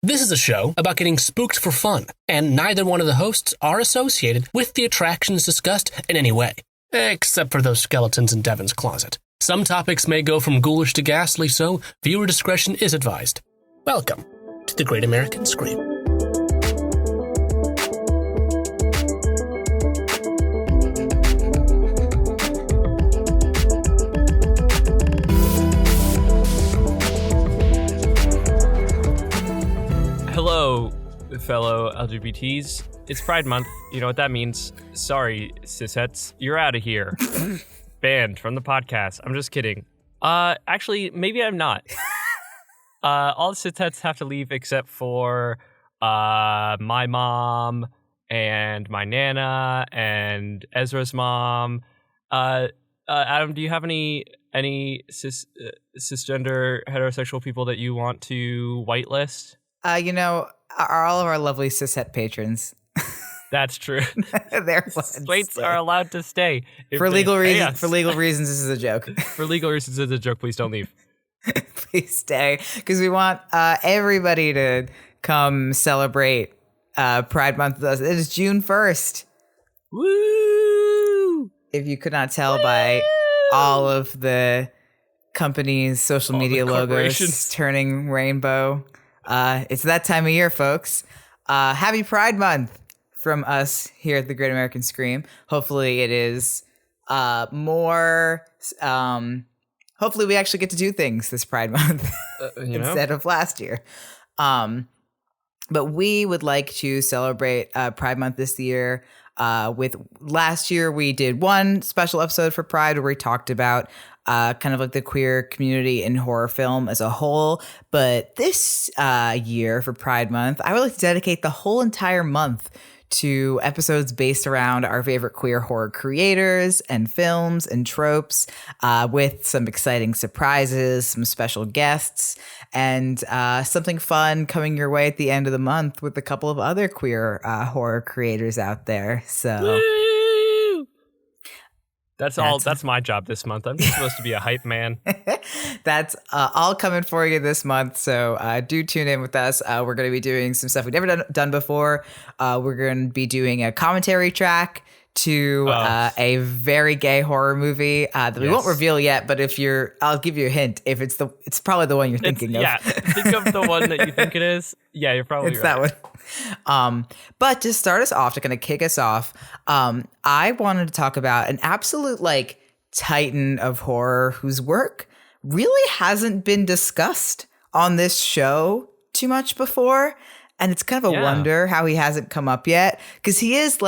This is a show about getting spooked for fun, and neither one of the hosts are associated with the attractions discussed in any way, except for those skeletons in Devin's closet. Some topics may go from ghoulish to ghastly, so viewer discretion is advised. Welcome to the Great American Scream. Hello, fellow LGBTs. It's Pride Month. You know what that means. Sorry, cishettes. You're out of here. Banned from the podcast. I'm just kidding. Actually, maybe I'm not. All the cishettes have to leave except for my mom and my nana and Ezra's mom. Adam, do you have any cisgender heterosexual people that you want to whitelist? Are all of our lovely cishet patrons. That's true. Slates are allowed to stay. For legal reasons. For legal reasons, this is a joke. For legal reasons, it's a joke. Please don't leave. Please stay. Because we want everybody to come celebrate Pride Month with us. It is June 1st. Woo! If you could not tell by all of the companies' social media logos turning rainbow. It's that time of year, folks. Happy Pride Month from us here at the Great American Scream. Hopefully it is more... hopefully we actually get to do things this Pride Month instead of last year. But we would like to celebrate Pride Month this year. With last year, we did one special episode for Pride where we talked about kind of like the queer community in horror film as a whole. But this year for Pride Month, I would like to dedicate the whole entire month to episodes based around our favorite queer horror creators and films and tropes, with some exciting surprises, some special guests, and something fun coming your way at the end of the month with a couple of other queer horror creators out there. So woo! That's my job this month. I'm just supposed to be a hype man. That's all coming for you this month. So do tune in with us. We're going to be doing some stuff we've never done before. We're going to be doing a commentary track to a very gay horror movie that we won't reveal yet. But I'll give you a hint. If it's probably the one you're thinking of. Yeah, think of the one that you think it is. Yeah, you're probably it's right. That one. But to start us off, to kind of kick us off, I wanted to talk about an absolute titan of horror whose work really hasn't been discussed on this show too much before. And it's kind of a wonder how he hasn't come up yet, because he is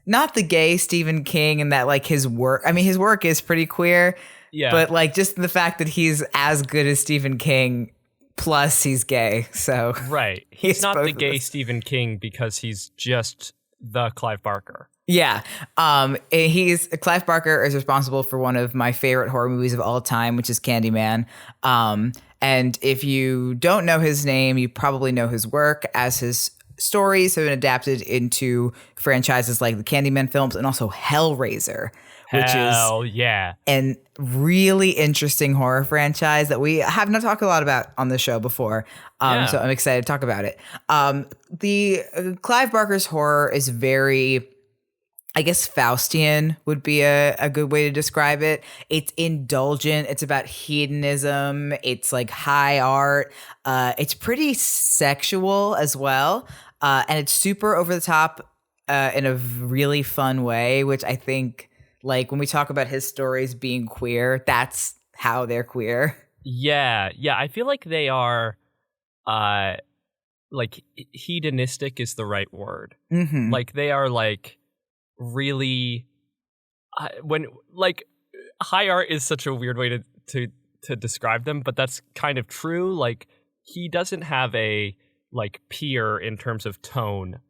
not the gay Stephen King, and that his work. I mean, his work is pretty queer. Yeah. But just the fact that he's as good as Stephen King, plus he's gay. So right. He's not the gay Stephen King because he's just the Clive Barker. Yeah. Clive Barker is responsible for one of my favorite horror movies of all time, which is Candyman. And if you don't know his name, you probably know his work, as his stories have been adapted into franchises like the Candyman films and also Hellraiser, which is a really interesting horror franchise that we have not talked a lot about on the show before. So I'm excited to talk about it. The Clive Barker's horror is very, I guess, Faustian would be a good way to describe it. It's indulgent. It's about hedonism. It's high art. It's pretty sexual as well. And it's super over the top in a really fun way, which I think, when we talk about his stories being queer, that's how they're queer. Yeah. Yeah. I feel like they are, hedonistic is the right word. Mm-hmm. They are really when high art is such a weird way to describe them, but that's kind of true. He doesn't have a peer in terms of tone,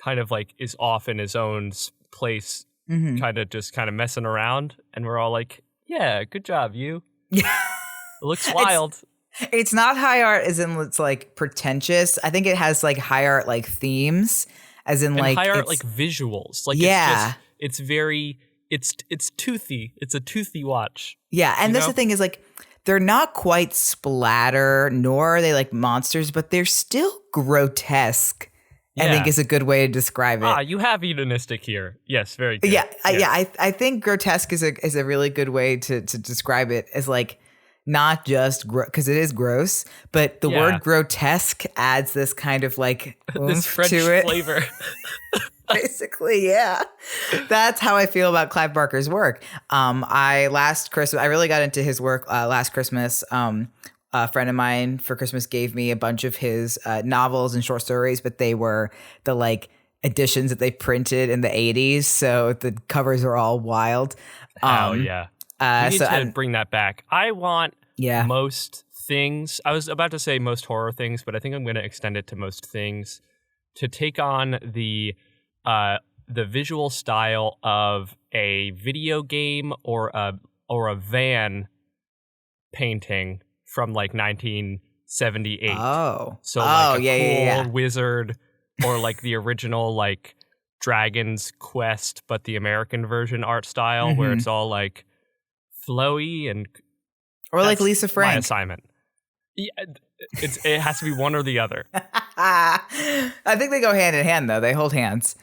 kind of is off in his own place, kind of messing around, and we're all yeah, good job, you. Yeah. It looks wild. It's not high art as in it's pretentious. I think it has high art themes, as in high art visuals. It's very it's toothy. It's a toothy watch. Yeah, and that's the thing is they're not quite splatter, nor are they like monsters, but they're still grotesque. I think is a good way to describe it. You have hedonistic here. Yes, very good. I think grotesque is a really good way to describe it, as like not just because it is gross, but the word grotesque adds this kind of like this French to it. flavor. Basically, yeah. That's how I feel about Clive Barker's work. Last Christmas, I really got into his work last Christmas. A friend of mine for Christmas gave me a bunch of his novels and short stories, but they were the like editions that they printed in the 80s. So the covers are all wild. Oh, yeah. We need to bring that back. I want most things. I was about to say most horror things, but I think I'm going to extend it to most things to take on the visual style of a video game or a van painting from like 1978. So like a cool wizard, or like the original like Dragon's Quest, but the American version art style where it's all like flowy and. Or like Lisa Frank. My assignment. Yeah, it has to be one or the other. I think they go hand in hand though. They hold hands.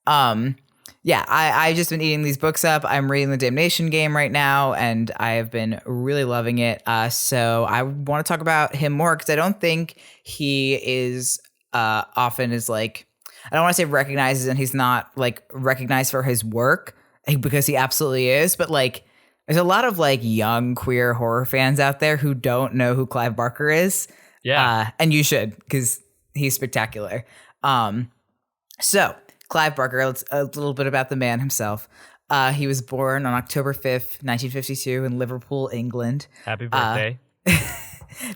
I've just been eating these books up. I'm reading The Damnation Game right now, and I have been really loving it. So I want to talk about him more because I don't think he is often is like, I don't want to say recognizes, and he's not like recognized for his work because he absolutely is. But like, there's a lot of like young queer horror fans out there who don't know who Clive Barker is. Yeah, and you should, because he's spectacular. So Clive Barker, a little bit about the man himself. He was born on October 5th, 1952 in Liverpool, England. Happy birthday.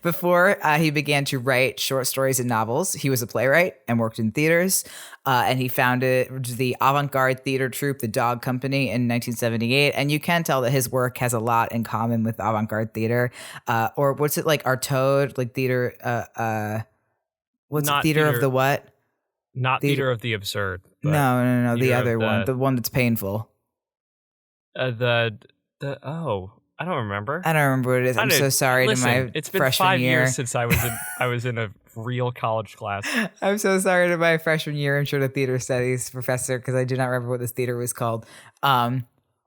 Before he began to write short stories and novels, he was a playwright and worked in theaters. And he founded the avant-garde theater troupe, the Dog Company, in 1978. And you can tell that his work has a lot in common with avant-garde theater. Or what's it like, Artaud, like theater, theater of the what? Not theater of the absurd. No. The other one. The one that's painful. I don't remember. I don't remember what it is. I'm so sorry to my it's been freshman 5 year. years since I was in a real college class. I'm so sorry to my freshman year intro to theater studies professor, because I do not remember what this theater was called. But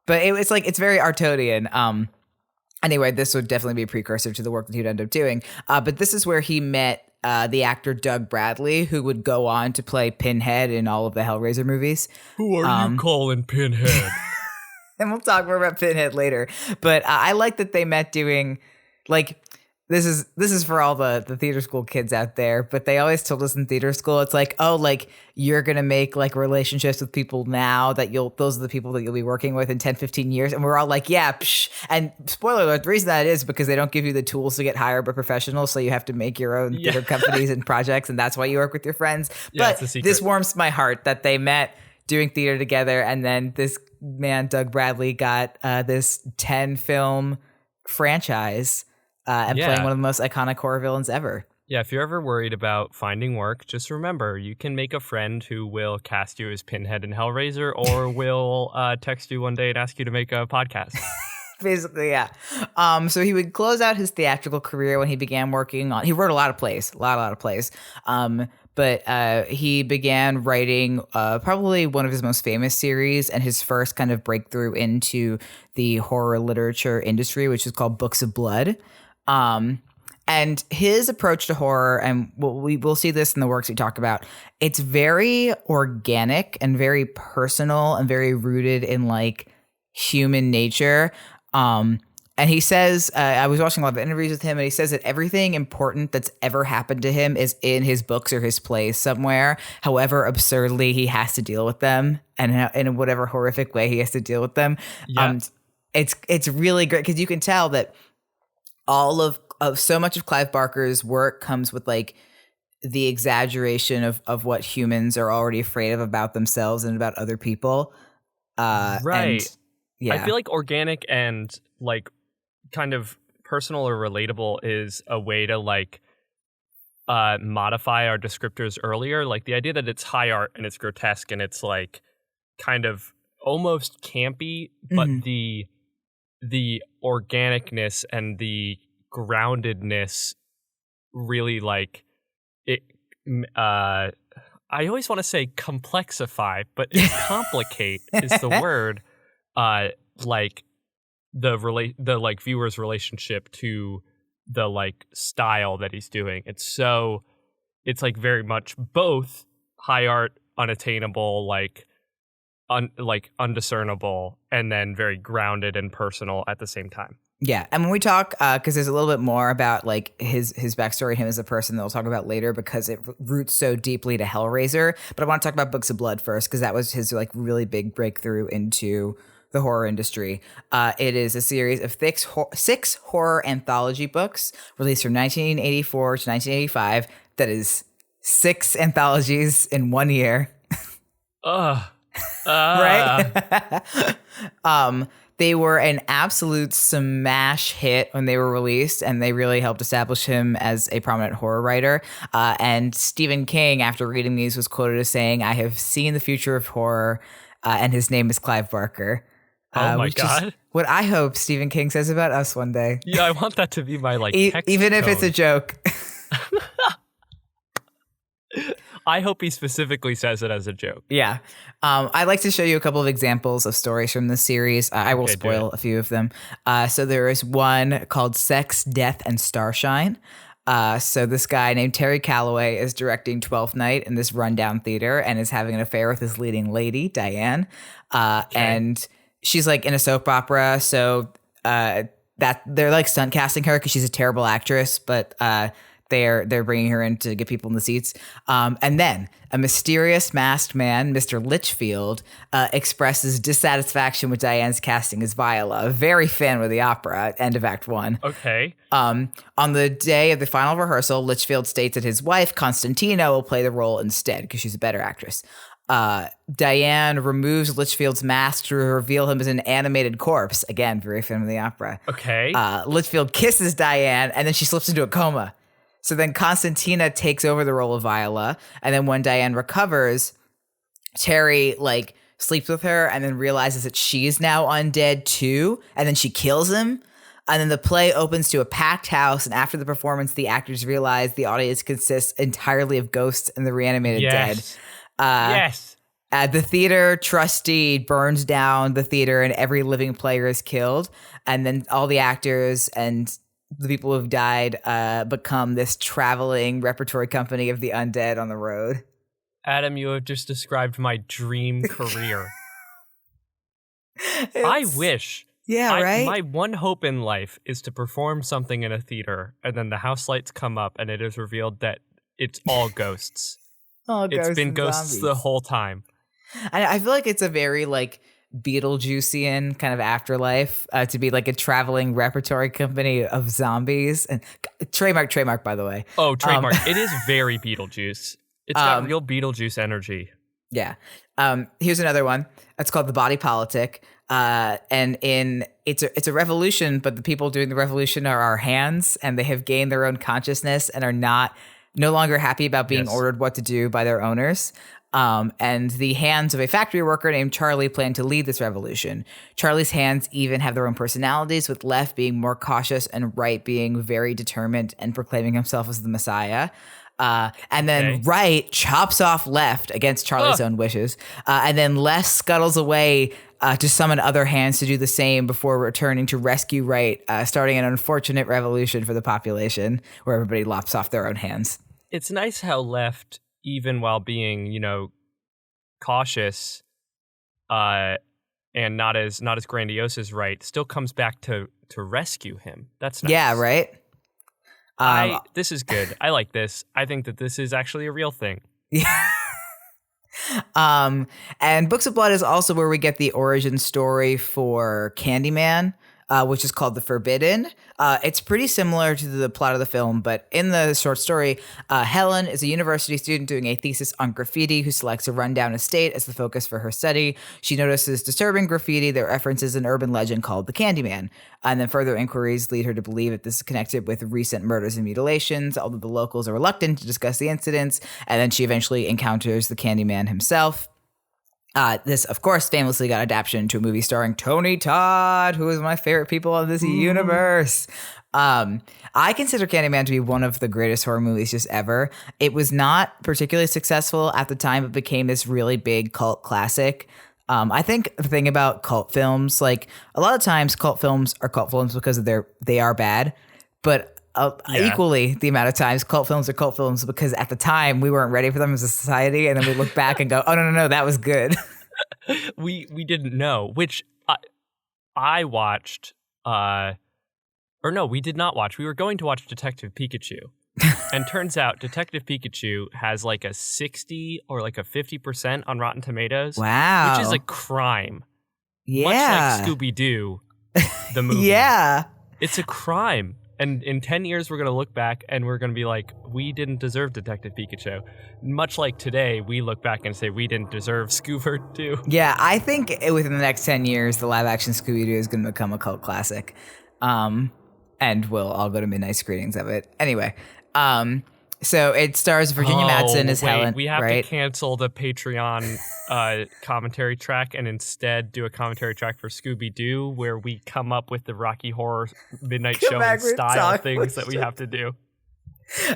it's like, it's very Artaudian. Anyway, this would definitely be a precursor to the work that he'd end up doing. But this is where he met the actor Doug Bradley, who would go on to play Pinhead in all of the Hellraiser movies. Who are you calling Pinhead? And we'll talk more about Pinhead later. But I like that they met doing, like, this is for all the theater school kids out there, but they always told us in theater school, it's like, oh, like, you're going to make like relationships with people now that those are the people that you'll be working with in 10, 15 years. And we're all like, yeah, psh. And spoiler alert, the reason that is because they don't give you the tools to get hired by professionals. So you have to make your own theater companies and projects. And that's why you work with your friends. Yeah, but this warms my heart that they met doing theater together. And then this man, Doug Bradley, got this 10 film franchise and playing one of the most iconic horror villains ever. Yeah, if you're ever worried about finding work, just remember, you can make a friend who will cast you as Pinhead in Hellraiser, or will text you one day and ask you to make a podcast. Basically, yeah. So he would close out his theatrical career when he began working on, he wrote a lot of plays, a lot of plays. But he began writing probably one of his most famous series and his first kind of breakthrough into the horror literature industry, which is called Books of Blood. And his approach to horror, and we'll see this in the works we talk about, it's very organic and very personal and very rooted in like human nature. And he says, I was watching a lot of interviews with him, and he says that everything important that's ever happened to him is in his books or his plays somewhere. However absurdly he has to deal with them, and in whatever horrific way he has to deal with them. Yeah. It's really great because you can tell that all of so much of Clive Barker's work comes with like the exaggeration of what humans are already afraid of about themselves and about other people. Right. Yeah. I feel like organic and like kind of personal or relatable is a way to like modify our descriptors earlier. Like the idea that it's high art and it's grotesque and it's like kind of almost campy, but the organicness and the groundedness really like it. I always want to say complexify, but complicate is the word. Like the like viewer's relationship to the like style that he's doing. It's like very much both high art, unattainable, like undiscernible, and then very grounded and personal at the same time. Yeah, and when we talk, because there's a little bit more about like his backstory, him as a person that we'll talk about later, because it roots so deeply to Hellraiser. But I want to talk about Books of Blood first, because that was his like really big breakthrough into the horror industry. It is a series of six horror anthology books released from 1984 to 1985. That is 6 anthologies in 1 year. Right? They were an absolute smash hit when they were released, and they really helped establish him as a prominent horror writer. And Stephen King, after reading these, was quoted as saying, "I have seen the future of horror," and his name is Clive Barker. Oh my God. What I hope Stephen King says about us one day. Yeah, I want that to be my like text even if code. it's a joke. I hope he specifically says it as a joke. Yeah. I'd like to show you a couple of examples of stories from this series. I will spoil a few of them. So there is one called Sex, Death, and Starshine. So this guy named Terry Calloway is directing Twelfth Night in this rundown theater and is having an affair with his leading lady, Diane. And she's like in a soap opera. So that they're like stunt casting her because she's a terrible actress, but they're bringing her in to get people in the seats. And then a mysterious masked man, Mr. Litchfield, expresses dissatisfaction with Diane's casting as Viola, a very fan of the opera, end of Act 1. Okay. On the day of the final rehearsal, Litchfield states that his wife, Constantina, will play the role instead because she's a better actress. Diane removes Litchfield's mask to reveal him as an animated corpse. Again, very fan of the opera. Okay. Litchfield kisses Diane, and then she slips into a coma. So then Constantina takes over the role of Viola, and then when Diane recovers, Terry like sleeps with her and then realizes that she's now undead too, and then she kills him. And then the play opens to a packed house, and after the performance, the actors realize the audience consists entirely of ghosts and the reanimated dead. Yes. The theater trustee burns down the theater, and every living player is killed. And then all the actors and the people who have died become this traveling repertory company of the undead on the road. Adam, you have just described my dream career. I wish. Yeah, right? My one hope in life is to perform something in a theater, and then the house lights come up, and it is revealed that it's all ghosts. It's been ghosts zombies the whole time. I feel like it's a very like Beetlejuicean kind of afterlife to be like a traveling repertory company of zombies. And trademark, by the way. Oh, trademark. It is very Beetlejuice. It's got real Beetlejuice energy. Yeah. Here's another one. It's called The Body Politic. And it's a revolution, but the people doing the revolution are our hands, and they have gained their own consciousness and are no longer happy about being ordered what to do by their owners. And the hands of a factory worker named Charlie plan to lead this revolution. Charlie's hands even have their own personalities, with Left being more cautious and Right being very determined and proclaiming himself as the Messiah. And then Right chops off Left against Charlie's own wishes. And then Left scuttles away to summon other hands to do the same before returning to rescue Right, starting an unfortunate revolution for the population where everybody lops off their own hands. It's nice how Left, even while being, cautious and not as grandiose as Right, still comes back to rescue him. That's nice. Yeah, right? This is good. I like this. I think that this is actually a real thing. Yeah. And Books of Blood is also where we get the origin story for Candyman, which is called The Forbidden. It's pretty similar to the plot of the film, but in the short story, Helen is a university student doing a thesis on graffiti who selects a rundown estate as the focus for her study. She notices disturbing graffiti that references an urban legend called the Candyman, and then further inquiries lead her to believe that this is connected with recent murders and mutilations, although the locals are reluctant to discuss the incidents, and then she eventually encounters the Candyman himself. This, of course, famously got adaptation into a movie starring Tony Todd, who is one of my favorite people of this universe. I consider Candyman to be one of the greatest horror movies just ever. It was not particularly successful at the time, but became this really big cult classic. I think the thing about cult films, like a lot of times cult films are cult films because they are bad, but equally the amount of times cult films are cult films because at the time we weren't ready for them as a society, and then we look back and go, oh no, that was good. we didn't know, which I watched. Or no, we did not watch. We were going to watch Detective Pikachu. And turns out Detective Pikachu has like a 60 or like a 50% on Rotten Tomatoes. Wow. Which is a crime. Yeah. Much like Scooby-Doo, the movie. Yeah. It's a crime. And in 10 years, we're going to look back and we're going to be like, we didn't deserve Detective Pikachu. Much like today, we look back and say we didn't deserve Scoober too. Yeah, I think within the next 10 years, the live-action Scooby-Doo is going to become a cult classic. And we'll all go to midnight screenings of it. Anyway, so it stars Virginia Madsen as Helen. We have right? to cancel the Patreon commentary track and instead do a commentary track for Scooby-Doo where we come up with the Rocky Horror Midnight Showing style things that we have to do.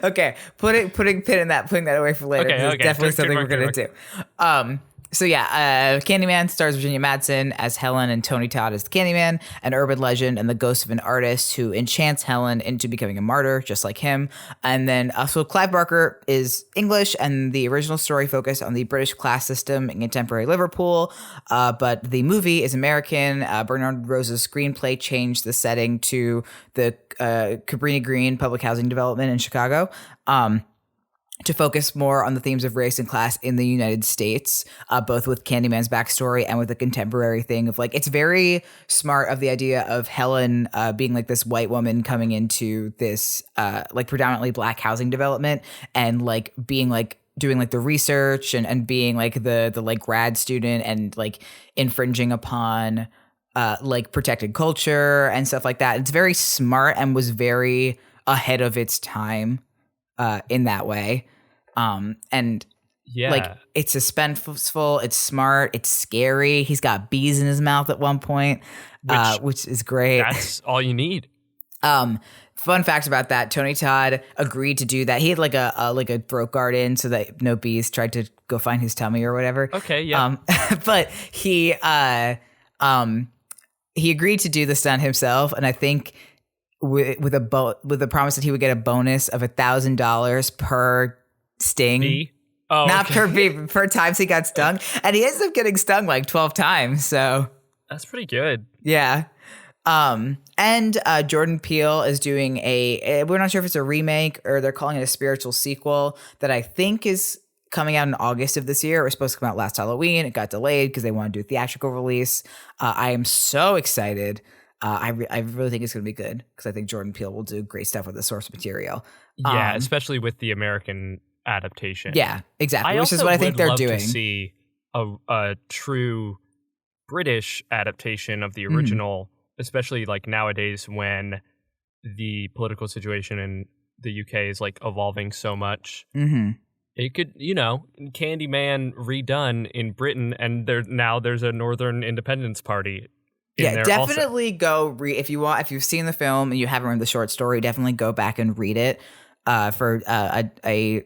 Okay, putting pin in that, putting that away for later. Okay. Definitely something we're going to do. So yeah, Candyman stars Virginia Madsen as Helen and Tony Todd as the Candyman, an urban legend and the ghost of an artist who enchants Helen into becoming a martyr, just like him. And then so Clive Barker is English, and the original story focused on the British class system in contemporary Liverpool, but the movie is American. Bernard Rose's screenplay changed the setting to the Cabrini Green public housing development in Chicago. To focus more on the themes of race and class in the United States, both with Candyman's backstory and with the contemporary thing of like, it's very smart of the idea of Helen being like this white woman coming into this like predominantly black housing development and like being like doing like the research and being like the like grad student and like infringing upon like protected culture and stuff like that. It's very smart and was very ahead of its time. In that way. And yeah, like it's suspenseful, it's smart, it's scary. He's got bees in his mouth at one point, which is great. That's all you need. Fun fact about that, Tony Todd agreed to do that. He had like a throat guard in so that no bees tried to go find his tummy or whatever. Okay, yeah. But he agreed to do the stunt himself, and I think with the promise that he would get a bonus of $1,000 per sting. Bee? Not per bee, per times he got stung. And he ends up getting stung like 12 times. So that's pretty good. Yeah. And Jordan Peele is doing we're not sure if it's a remake or they're calling it a spiritual sequel that I think is coming out in August of this year. It was supposed to come out last Halloween. It got delayed because they want to do a theatrical release. I am so excited. I really think it's going to be good because I think Jordan Peele will do great stuff with the source material. Yeah, especially with the American adaptation. Yeah, exactly. Which is what I think they're doing. To see a true British adaptation of the original, especially like nowadays when the political situation in the UK is like evolving so much. Mm-hmm. It could, Candyman redone in Britain, and there's a Northern Independence Party. Yeah, definitely go read if you've seen the film and you haven't read the short story, definitely go back and read it for a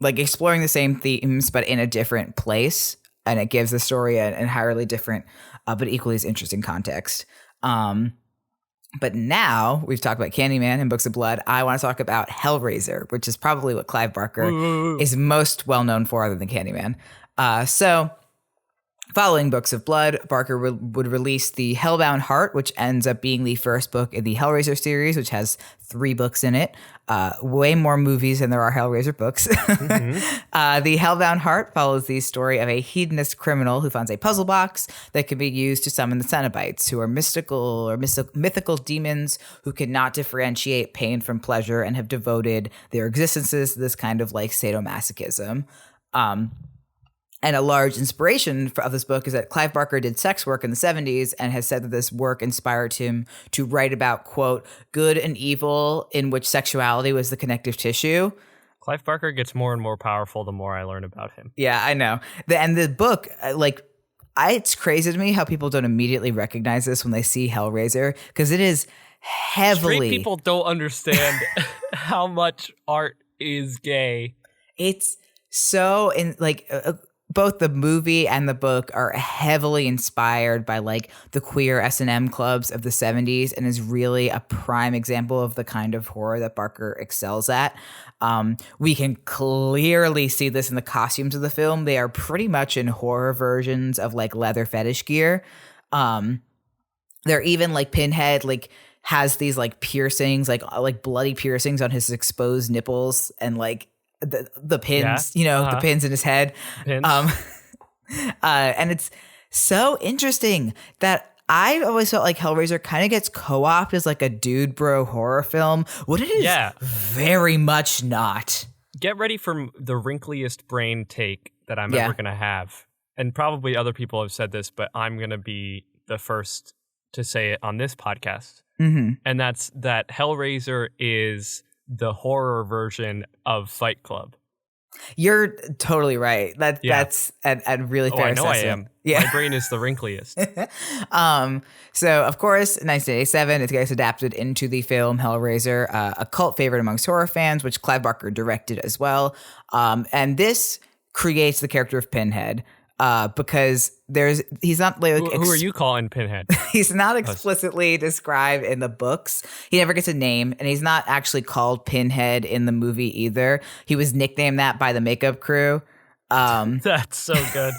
like exploring the same themes but in a different place, and it gives the story an entirely different but equally as interesting context. But now we've talked about Candyman and Books of Blood. I want to talk about Hellraiser, which is probably what Clive Barker is most well known for other than Candyman. So following Books of Blood, Barker would release the Hellbound Heart, which ends up being the first book in the Hellraiser series, which has 3 books in it. Way more movies than there are Hellraiser books. Mm-hmm. The Hellbound Heart follows the story of a hedonist criminal who finds a puzzle box that can be used to summon the Cenobites, who are mythical demons who cannot differentiate pain from pleasure and have devoted their existences to this kind of like sadomasochism. And a large inspiration of this book is that Clive Barker did sex work in the 70s and has said that this work inspired him to write about, quote, good and evil in which sexuality was the connective tissue. Clive Barker gets more and more powerful the more I learn about him. Yeah, I know. And the book, it's crazy to me how people don't immediately recognize this when they see Hellraiser, because it is heavily. Straight people don't understand how much art is gay. It's so in like both the movie and the book are heavily inspired by like the queer S&M clubs of the 70s and is really a prime example of the kind of horror that Barker excels at. We can clearly see this in the costumes of the film. They are pretty much in horror versions of like leather fetish gear. They're even like Pinhead like has these like piercings, like bloody piercings on his exposed nipples and like the pins, the pins in his head. Pins. And it's so interesting that I always felt like Hellraiser kind of gets co-opted as like a dude bro horror film. What it is very much not. Get ready for the wrinkliest brain take that I'm ever going to have. And probably other people have said this, but I'm going to be the first to say it on this podcast. Mm-hmm. And that's that Hellraiser is the horror version of Fight Club. You're totally right. That's a really fair assessment. I am. Yeah. My brain is the wrinkliest. So, of course, 1987, it gets adapted into the film Hellraiser, a cult favorite amongst horror fans, which Clive Barker directed as well. And this creates the character of Pinhead. Because he's not like who are you calling Pinhead? He's not explicitly described in the books. He never gets a name, and he's not actually called Pinhead in the movie either. He was nicknamed that by the makeup crew. That's so good.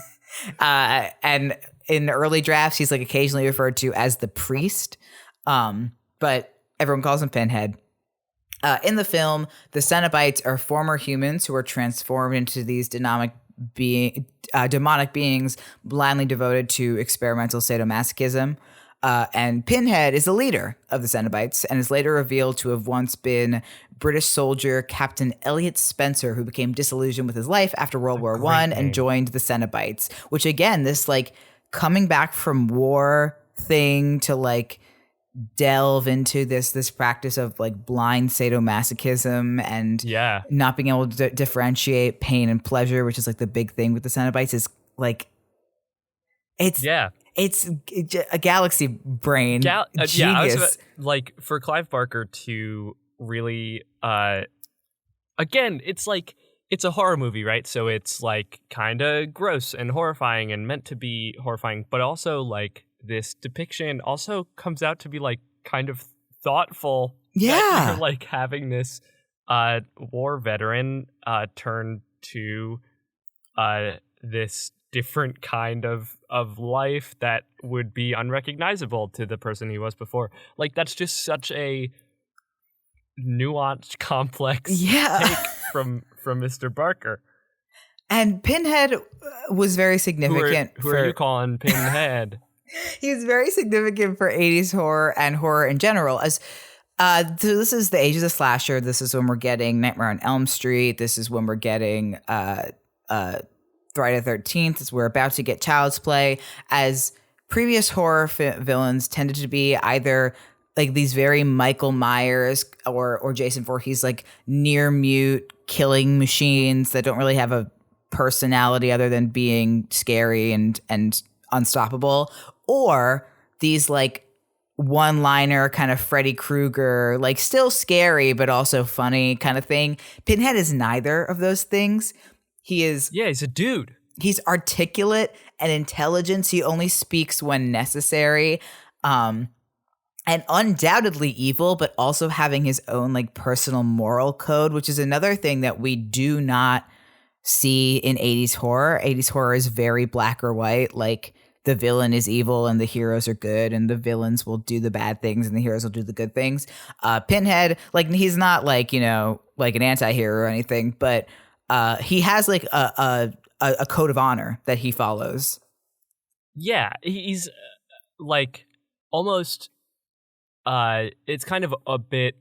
And in early drafts, he's like occasionally referred to as the priest, but everyone calls him Pinhead. In the film, the Cenobites are former humans who are transformed into these demonic beings blindly devoted to experimental sadomasochism. And Pinhead is the leader of the Cenobites and is later revealed to have once been British soldier Captain Elliot Spencer, who became disillusioned with his life after World War I and joined the Cenobites, which again, this like coming back from war thing to like delve into this practice of like blind sadomasochism and not being able to differentiate pain and pleasure, which is like the big thing with the Cenobites, is like it's a galaxy brain genius. I was about, like for Clive Barker to really again, it's like it's a horror movie, right? So it's like kind of gross and horrifying and meant to be horrifying, but also like this depiction also comes out to be like kind of thoughtful. Yeah. You're like having this war veteran turn to this different kind of life that would be unrecognizable to the person he was before. Like that's just such a nuanced, complex take from Mr. Barker. And Pinhead was very significant. Who are you calling Pinhead? He was very significant for 80s horror and horror in general. As so this is the age of the slasher. This is when we're getting Nightmare on Elm Street. This is when we're getting Friday the 13th. We're about to get Child's Play. As previous horror villains tended to be either like these very Michael Myers or Jason Voorhees, like near mute killing machines that don't really have a personality other than being scary and unstoppable, or these like one-liner kind of Freddy Krueger, like still scary but also funny kind of thing. Pinhead is neither of those things. He's a dude. He's articulate and intelligent. He only speaks when necessary. And undoubtedly evil, but also having his own like personal moral code, which is another thing that we do not see in 80s horror. 80s horror is very black or white. Like the villain is evil and the heroes are good, and the villains will do the bad things and the heroes will do the good things. Pinhead, like he's not like, like an anti-hero or anything, but he has like a code of honor that he follows. Yeah, he's like almost it's kind of a bit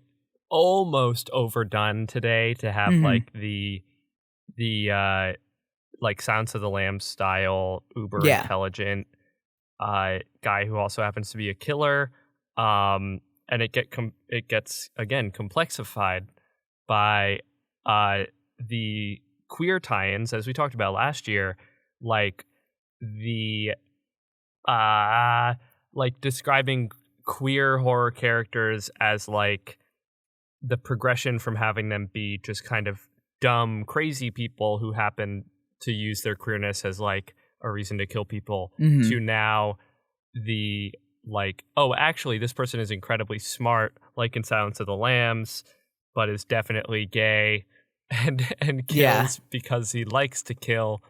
almost overdone today to have like the like Silence of the Lambs style uber intelligent guy who also happens to be a killer, and it gets again complexified by the queer tie-ins, as we talked about last year, like the like describing queer horror characters as like the progression from having them be just kind of dumb, crazy people who happen to use their queerness as like a reason to kill people to now the like, oh, actually this person is incredibly smart, like in Silence of the Lambs, but is definitely gay and kills because he likes to kill.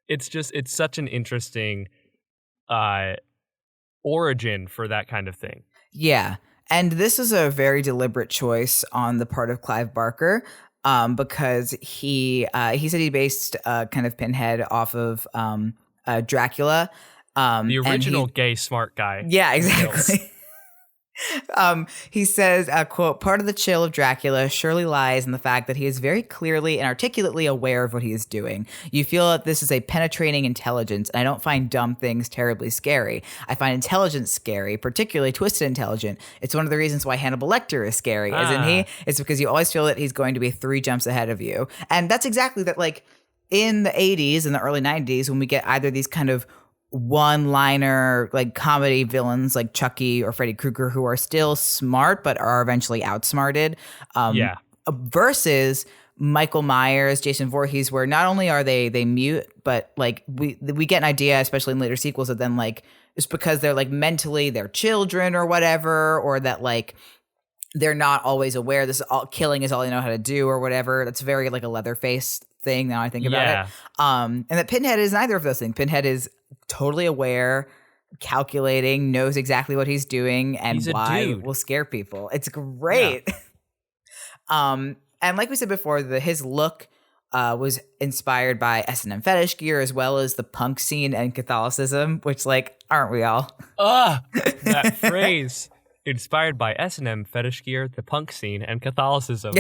It's such an interesting origin for that kind of thing. Yeah. And this is a very deliberate choice on the part of Clive Barker, because he said he based kind of Pinhead off of Dracula. The original gay smart guy. Yeah, exactly. He says, quote, "Part of the chill of Dracula surely lies in the fact that he is very clearly and articulately aware of what he is doing. You feel that this is a penetrating intelligence, and I don't find dumb things terribly scary. I find intelligence scary, particularly twisted intelligence. It's one of the reasons why Hannibal Lecter is scary, isn't he? It's because you always feel that he's going to be 3 jumps ahead of you." And that's exactly that, like, in the 80s and the early 90s, when we get either these kind of one-liner like comedy villains like Chucky or Freddy Krueger who are still smart but are eventually outsmarted, versus Michael Myers, Jason Voorhees, where not only are they mute, but like we get an idea, especially in later sequels, that then like it's because they're like mentally they're children or whatever, or that like they're not always aware this is all killing is all they know how to do or whatever. That's very like a Leatherface thing now I think about it. And that Pinhead is neither of those things. Pinhead is totally aware, calculating, knows exactly what he's doing and why will scare people. It's great. And like we said before, his look was inspired by S&M fetish gear as well as the punk scene and Catholicism, which like, aren't we all? That phrase, inspired by S&M fetish gear, the punk scene, and Catholicism.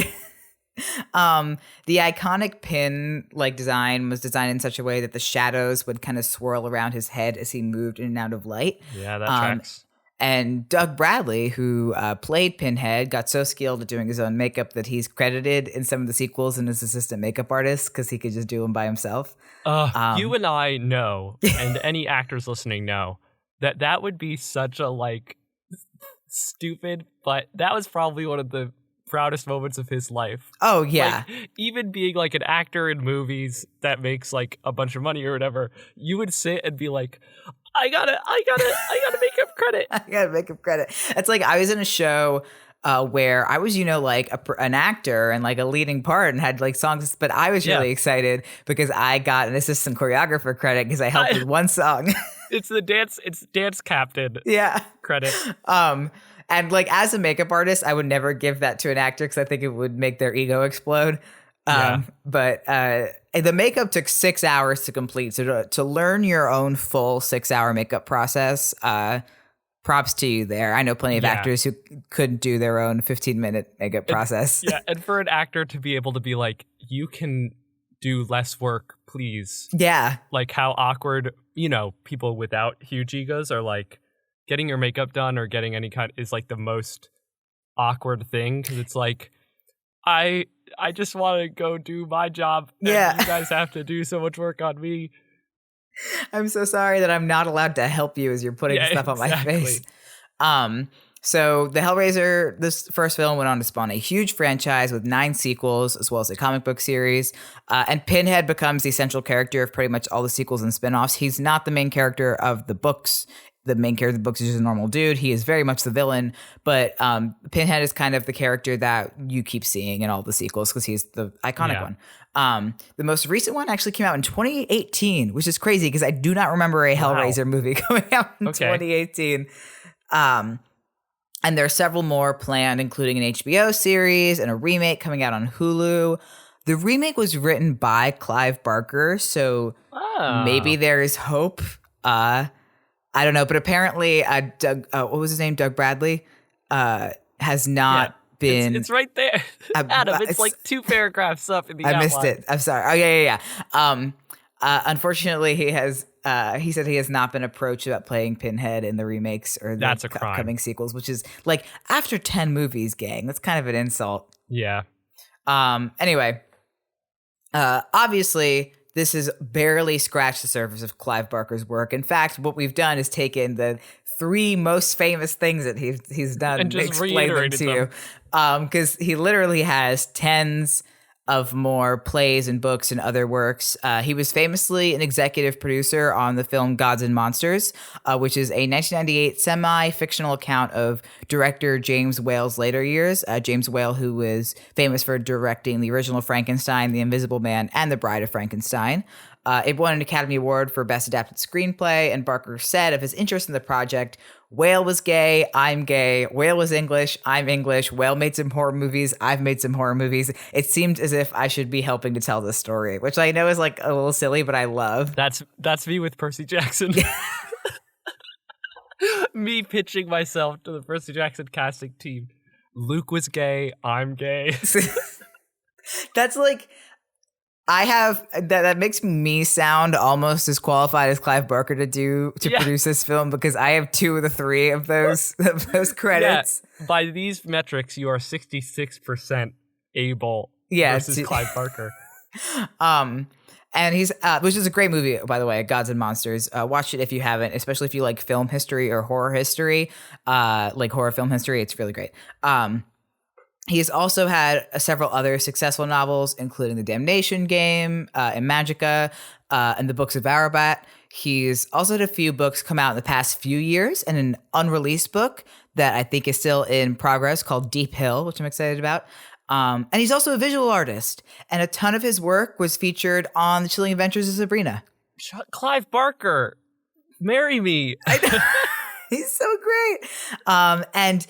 The iconic pin like design was designed in such a way that the shadows would kind of swirl around his head as he moved in and out of light. Yeah, that tracks. And Doug Bradley, who played Pinhead, got so skilled at doing his own makeup that he's credited in some of the sequels and as assistant makeup artist because he could just do them by himself. You and I know, and any actors listening know, that would be such a like stupid, but that was probably one of the proudest moments of his life. Oh yeah. Like, even being like an actor in movies that makes like a bunch of money or whatever, you would sit and be like, I gotta make up credit. I gotta make up credit. It's like I was in a show where I was, like an actor and like a leading part and had like songs, but I was really excited because I got an assistant choreographer credit because I helped with one song. It's dance captain. Credit. And like as a makeup artist, I would never give that to an actor because I think it would make their ego explode. But the makeup took 6 hours to complete. So to learn your own full 6-hour makeup process, props to you there. I know plenty of actors who couldn't do their own 15-minute makeup process. And for an actor to be able to be like, you can do less work, please. Yeah. Like how awkward, people without huge egos are like, getting your makeup done or getting any kind is like the most awkward thing because it's like I just want to go do my job and you guys have to do so much work on me. I'm so sorry that I'm not allowed to help you as you're putting stuff on my face. So the Hellraiser, this first film went on to spawn a huge franchise with 9 sequels as well as a comic book series. And Pinhead becomes the central character of pretty much all the sequels and spinoffs. He's not the main character of the books. The main character of the books is just a normal dude. He is very much the villain, but Pinhead is kind of the character that you keep seeing in all the sequels because he's the iconic one. The most recent one actually came out in 2018, which is crazy because I do not remember a Hellraiser movie coming out in 2018. And there are several more planned, including an HBO series and a remake coming out on Hulu. The remake was written by Clive Barker, so maybe there is hope. I don't know, but apparently Doug, what was his name? Doug Bradley has not been. It's right there, Adam. It's like 2 paragraphs up in the outline. I missed it. I'm sorry. Oh yeah. Unfortunately, he has. He said he has not been approached about playing Pinhead in the remakes or the upcoming sequels, which is like after 10 movies, gang. That's kind of an insult. Yeah. Anyway, obviously. This has barely scratched the surface of Clive Barker's work. In fact, what we've done is taken the three most famous things that he's done and just explain them to you. Because he literally has tens of more plays and books and other works. He was famously an executive producer on the film Gods and Monsters, which is a 1998 semi-fictional account of director James Whale's later years. James Whale, who was famous for directing the original Frankenstein, The Invisible Man, and The Bride of Frankenstein. It won an Academy Award for Best Adapted Screenplay, and Barker said of his interest in the project, Whale was gay, I'm gay. Whale was English, I'm English. Whale made some horror movies, I've made some horror movies. It seemed as if I should be helping to tell this story, which I know is like a little silly, but I love. That's me with Percy Jackson. Me pitching myself to the Percy Jackson casting team. Luke was gay, I'm gay. That's like... I have that makes me sound almost as qualified as Clive Barker to produce this film, because I have two of the three of those credits. Yeah, by these metrics, you are 66% able versus Clive Barker. And he's which is a great movie, by the way, Gods and Monsters. Watch it if you haven't, especially if you like film history or horror history, like horror film history. It's really great. He has also had several other successful novels, including The Damnation Game and Magica and the Books of Arabat. He's also had a few books come out in the past few years, and an unreleased book that I think is still in progress called Deep Hill, which I'm excited about. And he's also a visual artist, and a ton of his work was featured on The Chilling Adventures of Sabrina. Clive Barker, marry me. He's so great. And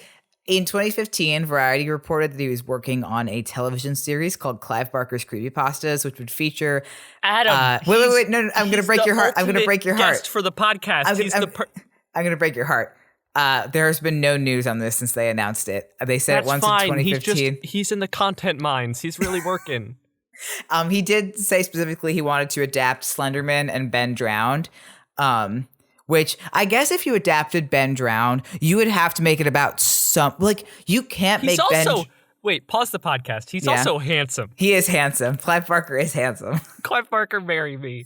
in 2015, Variety reported that he was working on a television series called Clive Barker's Creepypastas, which would feature Adam. Wait! No! I'm going to break your heart. I'm going to break your heart for the podcast. I'm going to break your heart. There has been no news on this since they announced it. They said That's it once fine. in 2015. He's in the content mines. He's really working. He did say specifically he wanted to adapt Slenderman and Ben Drowned. Which I guess if you adapted Ben Drowned, you would have to make it about you can't He's make Ben. Wait, pause the podcast. He's also handsome. He is handsome. Clive Barker is handsome. Clive Barker, marry me.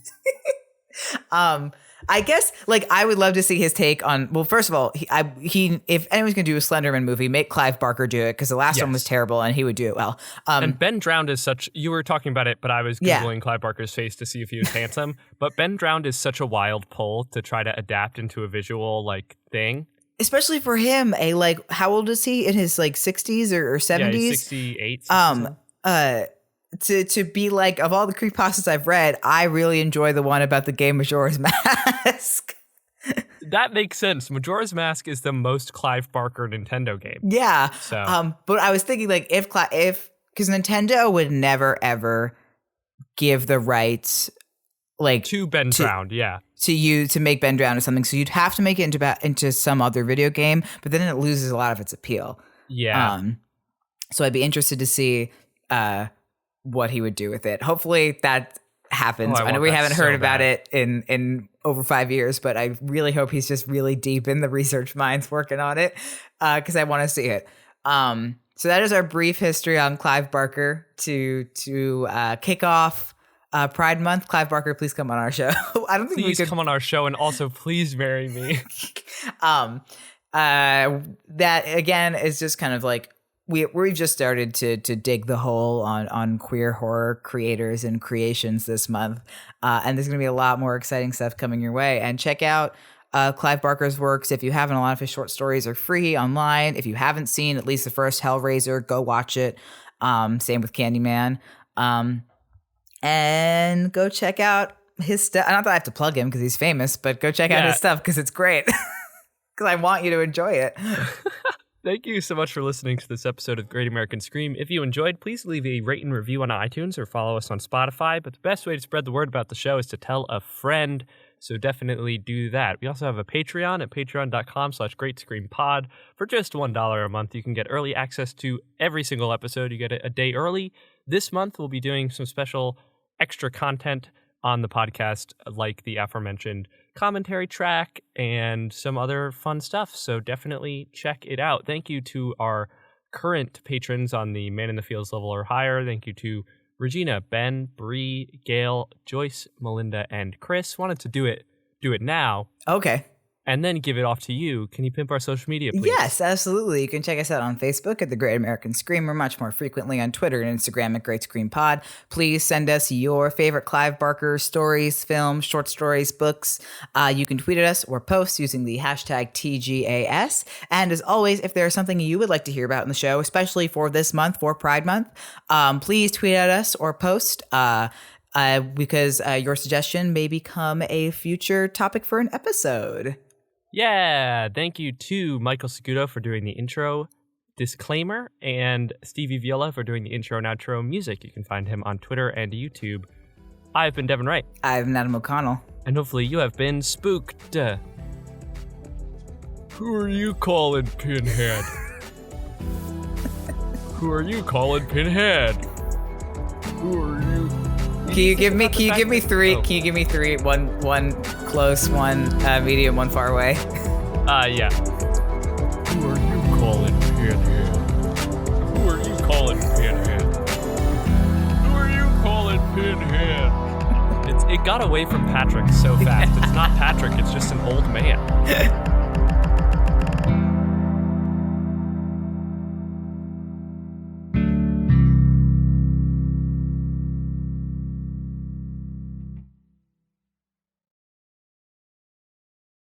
I guess I would love to see his take on. Well, first of all, he if anyone's gonna do a Slenderman movie, make Clive Barker do it, because the last one was terrible and he would do it well. And Ben Drowned is such. You were talking about it, but I was googling Clive Barker's face to see if he was handsome. But Ben Drowned is such a wild pull to try to adapt into a visual thing. Especially for him, how old is he? In his 60s or 70s? Yeah, he's 68. 67. To be of all the creepypastas I've read, I really enjoy the one about the game Majora's Mask. That makes sense. Majora's Mask is the most Clive Barker Nintendo game. Yeah. So, but I was thinking because Nintendo would never ever give the rights to Ben Drowned, to make Ben Drowned or something, so you'd have to make it into some other video game, but then it loses a lot of its appeal. Yeah. So I'd be interested to see what he would do with it. Hopefully that happens. I know we haven't heard about it in over 5 years, but I really hope he's just really deep in the research minds working on it, because I want to see it. So that is our brief history on Clive Barker to kick off Pride Month. Clive Barker, please come on our show. I don't think please come on our show, and also please marry me. That again is just kind of we've just started to dig the hole on queer horror creators and creations this month, and there's gonna be a lot more exciting stuff coming your way. And check out Clive Barker's works if you haven't. A lot of his short stories are free online. If you haven't seen at least the first Hellraiser, go watch it. Same with Candyman. And go check out his stuff. Not that I have to plug him because he's famous, but go check out his stuff because it's great. Because I want you to enjoy it. Thank you so much for listening to this episode of Great American Scream. If you enjoyed, please leave a rate and review on iTunes or follow us on Spotify. But the best way to spread the word about the show is to tell a friend. So definitely do that. We also have a Patreon at patreon.com/greatscreampod. For just $1 a month, you can get early access to every single episode. You get it a day early. This month, we'll be doing some special extra content on the podcast, like the aforementioned commentary track and some other fun stuff. So definitely check it out. Thank you to our current patrons on the Man in the Fields level or higher. Thank you to Regina, Ben, Bree, Gail, Joyce, Melinda, and Chris. Wanted to do it now. Okay. and then give it off to you. Can you pimp our social media, please? Yes, absolutely. You can check us out on Facebook at The Great American Screamer, much more frequently on Twitter and Instagram at Great Scream Pod. Please send us your favorite Clive Barker stories, films, short stories, books. You can tweet at us or post using the hashtag TGAS. And as always, if there's something you would like to hear about in the show, especially for this month, for Pride Month, please tweet at us or post because your suggestion may become a future topic for an episode. Yeah, thank you to Michael Segudo for doing the intro disclaimer and Stevie Viola for doing the intro and outro music. You can find him on Twitter and YouTube. I've been Devin Wright. I've been Adam O'Connell. And hopefully you have been spooked. Who are you calling Pinhead? Who are you calling Pinhead? Who are you? Can you give me three? Oh. Can you give me three? One close, one medium, one far away. Yeah. Who are you calling Pinhead? Who are you calling Pinhead? Who are you calling Pinhead? It got away from Patrick so fast. It's not Patrick. It's just an old man.